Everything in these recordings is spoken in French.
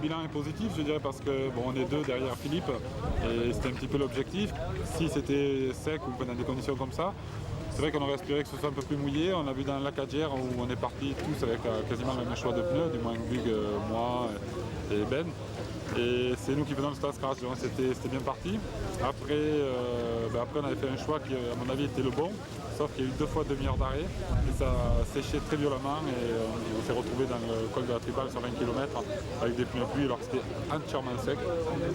bilan est positif, je dirais, parce que bon, on est deux derrière Philippe et c'était un petit peu l'objectif. Si c'était sec ou pendant des conditions comme ça, c'est vrai qu'on aurait espéré que ce soit un peu plus mouillé. On a vu dans la Cadière où on est partis tous avec quasiment le même choix de pneus, du moins Bug, moi et Ben. Et c'est nous qui faisons le start scratch, donc c'était bien parti. Après, on avait fait un choix qui, à mon avis, était le bon, sauf qu'il y a eu 2 fois demi-heure d'arrêt et ça a séché très violemment et on s'est retrouvé dans le col de la Tribale sur 20 km avec des pneus pluie alors que c'était entièrement sec.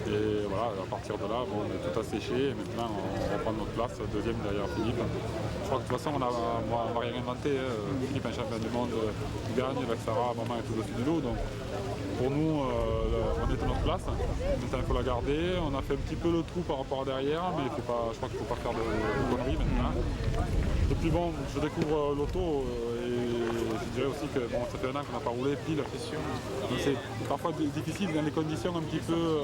Et voilà, à partir de là, bon, tout a séché et maintenant on reprend notre place, deuxième derrière Philippe. Je crois que de toute façon on va rien inventer. Philippe, un champion du monde, gagne, avec Sarah, maman est tout au-dessus du lot. Donc, pour nous, on est à notre place. Maintenant, il faut la garder. On a fait un petit peu le trou par rapport à derrière, mais je crois qu'il ne faut pas faire de conneries maintenant. Et puis bon, je découvre l'auto et je dirais aussi que bon, ça fait un an qu'on n'a pas roulé pile. C'est parfois difficile dans les conditions un petit peu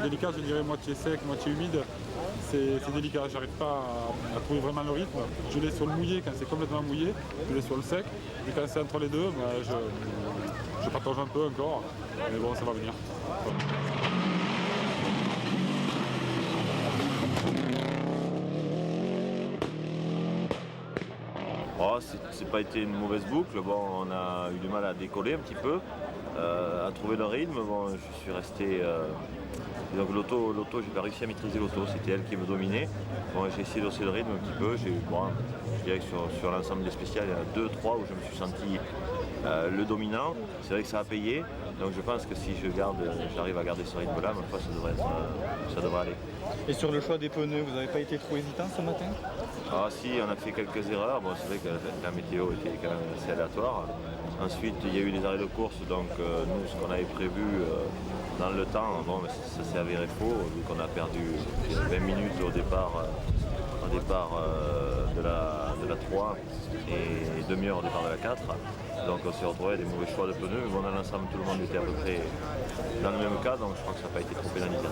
délicates, je dirais moitié sec, moitié humide. C'est délicat, j'arrive pas à trouver vraiment le rythme. Je l'ai sur le mouillé quand c'est complètement mouillé, je l'ai sur le sec. Et quand c'est entre les deux, je partage un peu encore, mais bon, ça va venir. Oh, c'est pas été une mauvaise boucle. Bon, on a eu du mal à décoller un petit peu, à trouver le rythme. Bon, je suis resté. Donc l'auto, j'ai pas réussi à maîtriser l'auto, c'était elle qui me dominait. Bon, j'ai essayé d'osser le rythme un petit peu. Je dirais que sur l'ensemble des spéciales, il y en a 2-3 où je me suis senti le dominant. C'est vrai que ça a payé. Donc je pense que si j'arrive à garder ce rythme-là, ma foi, ça devrait aller. Et sur le choix des pneus, vous n'avez pas été trop hésitant ce matin? Ah si, on a fait quelques erreurs. Bon, c'est vrai que la météo était quand même assez aléatoire. Ensuite, il y a eu des arrêts de course, donc nous, ce qu'on avait prévu dans le temps, bon, ça s'est avéré faux, vu qu'on a perdu 20 minutes au départ de la 3 et demi-heure au départ de la 4. Donc on s'est retrouvé avec des mauvais choix de pneus, mais bon, dans l'ensemble, tout le monde était à peu près dans le même cas, donc je crois que ça n'a pas été trop pénalisant.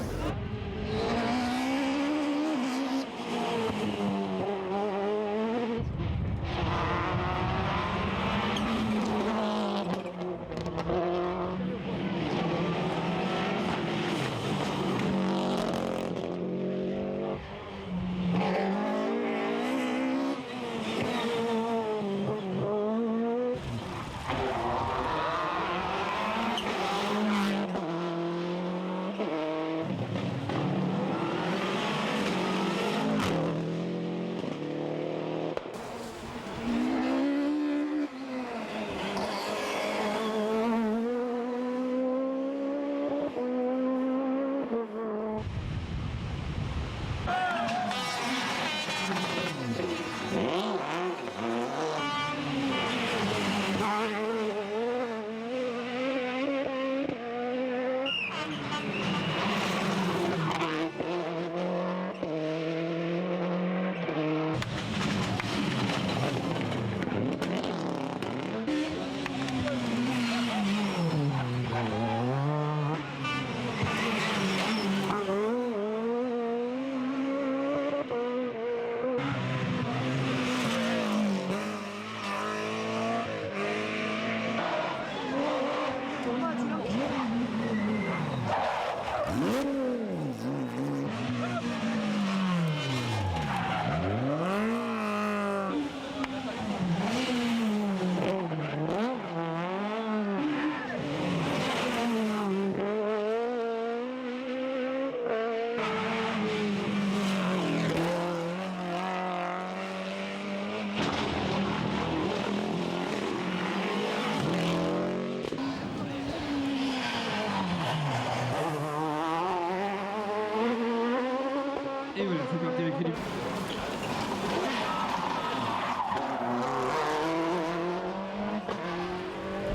Et voilà, c'est parti avec Philippe.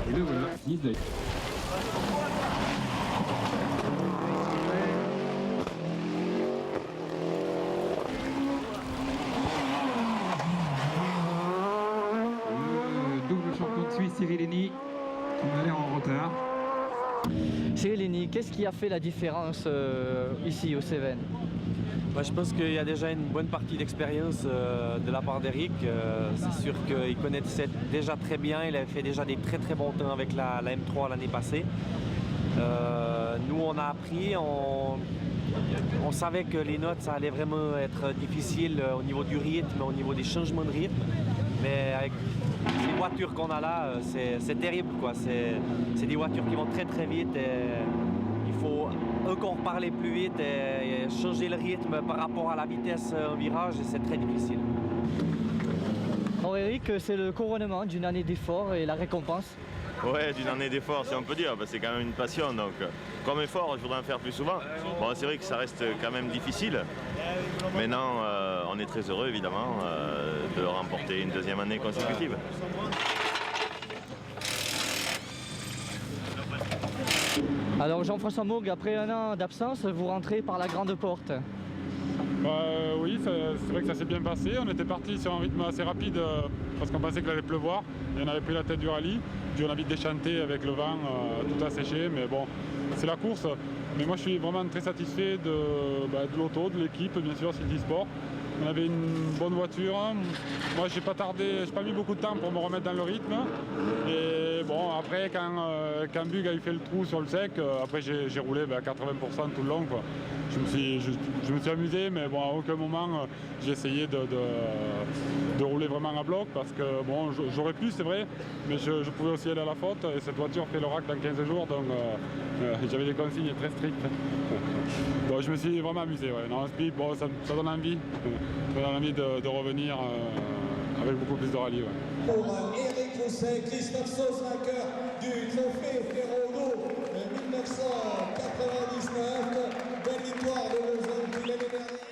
Et le voilà, 19. Le double champion de Suisse, Cyril Henny, qui m'a l'air en retard. Cyril Henny, qu'est-ce qui a fait la différence ici au Cévennes? Je pense qu'il y a déjà une bonne partie d'expérience de la part d'Eric. C'est sûr qu'il connaissait déjà très bien, il avait fait déjà des très bons temps avec la M3 l'année passée. Nous, on a appris, on savait que les notes, ça allait vraiment être difficile au niveau du rythme, au niveau des changements de rythme. Mais avec les voitures qu'on a là, c'est terrible, quoi. C'est des voitures qui vont très très vite. Et il faut encore parler plus vite et changer le rythme par rapport à la vitesse en virage, et c'est très difficile. Alors Eric, c'est le couronnement d'une année d'effort et la récompense. Ouais, d'une année d'effort, si on peut dire, c'est quand même une passion. Donc, comme effort, je voudrais en faire plus souvent. Bon, c'est vrai que ça reste quand même difficile. Maintenant, on est très heureux, évidemment, de remporter une deuxième année consécutive. Alors Jean-François Mourgue, après un an d'absence, vous rentrez par la grande porte. Oui, c'est vrai que ça s'est bien passé. On était parti sur un rythme assez rapide parce qu'on pensait qu'il allait pleuvoir et on avait pris la tête du rallye. Puis on a vite déchanté avec le vent, tout asséché, mais bon, c'est la course. Mais moi je suis vraiment très satisfait de l'auto, de l'équipe, bien sûr, City Sport. On avait une bonne voiture. Moi j'ai pas mis beaucoup de temps pour me remettre dans le rythme. Et bon, après quand Bug a eu fait le trou sur le sec, après j'ai roulé à 80% tout le long, quoi. Je me suis amusé, mais bon, à aucun moment j'ai essayé de rouler vraiment à bloc parce que bon, j'aurais pu, c'est vrai, mais je pouvais aussi aller à la faute et cette voiture fait le rack dans 15 jours, donc j'avais des consignes très strictes. Donc je me suis vraiment amusé, ouais. Non, speed, bon, ça donne envie, ça donne envie de revenir avec beaucoup plus de rallye. Ouais. Pour Eric Rousset, Christophe Sauce, vainqueur du trophée Ferrolo 1999, belle victoire de Lausanne l'année dernière.